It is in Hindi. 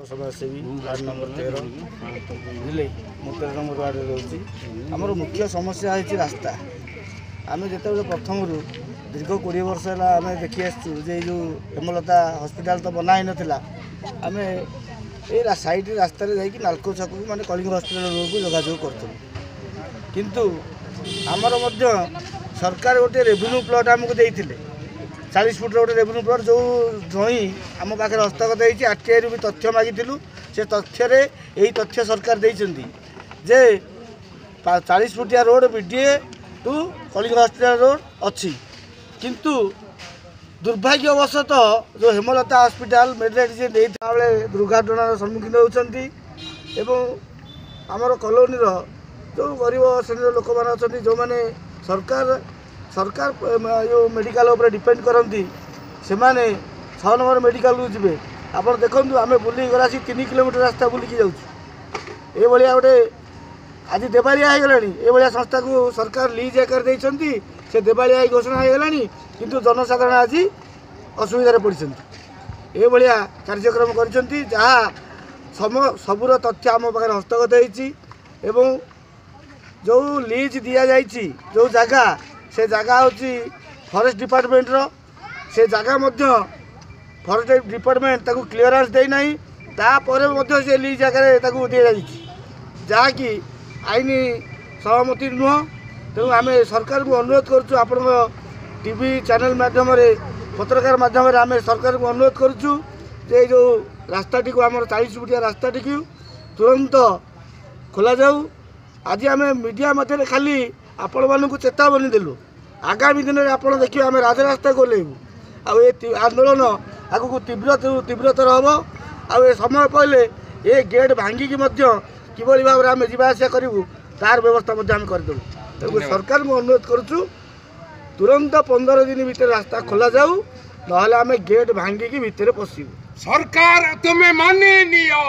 समाजसेवी वार्ड नंबर 13 बुझे मुझे 13 नंबर वार्ड रोचे आमर मुख्य समस्या है रास्ता। आम जो प्रथम दीर्घ 20 वर्ष है आम देखी आसचु जो हेमलता हस्पिटाल तो बना ही नाला आम ये साइड रास्तार जाकि नालको छक माने कलिंग हस्पिटाल रोड को जोगाजोग करूँ किंतु आमर सरकार गोटे रेवेन्यू प्लॉट आमको देते 40 फुट गोटे रेवेन्यू प्लॉट जो ड्रॉई आम पाखे हस्तगत होती आरटीआई भी तथ्य मागिलु से तथ्य यही तथ्य सरकार देते जे 40 फुटिया road BDA to Kalinga hospital road अच्छी किंतु दुर्भाग्यवशतः जो हेमलता हस्पिटाल मेडिसिन देता बेले दुर्घटनार सम्मुखीन होती आमर कॉलोनी जो गरीब श्रेणी लोक मैंने अच्छा जो मैंने सरकार सरकार जो मेडिकल उपर डिपेंड करती से 6 नंबर मेडिकल को जी आप देखो आम बुल गला 3 किलोमीटर रास्ता बुलिकी जाऊँ ये गोटे आज देवालिया हो गला ये संस्था को सरकार लीज आकार देती से देवालिया घोषणा हो गला किंतु जनसाधारण आज असुविधार पड़ते ये कार्यक्रम कर सबूर तथ्य आम पाखे हस्तगत होती जो लीज दि जाइए जो जगह से जगह हूँ फॉरेस्ट डिपार्टमेंट से जगह फॉरेस्ट डिपार्टमेंट ताकू क्लीयरेंस देना तापर से लीज आकार दि जाइए जहाँकि आईन सहमति नुह तेणु आम सरकार को अनुरोध करुँ आप टीवी चैनल माध्यम पत्रकार माध्यम आम सरकार को अनुरोध करुँ जे जो रास्ताटी को आम 40 फुटिया रास्ताटी को तुरंत खोल जाऊ। आज आम मीडिया मध्य खाली आपण मानू चेतावनी देलु आगामी दिन में आप देखिए आम राजरास्ता गोलेबू आंदोलन आगू तीव्रतर हम आ समय पहले ये गेट भांगिकी किभली भाव में आम जावासिया करूँ तार व्यवस्था आम करदेलु। तेणु सरकार को अनुरोध करुँ तुरंत 15 दिन भीतर रास्ता खोल जाऊ ना आम गेट भांगिकी भितर पशु। सरकार तुम्हें मानी नियो।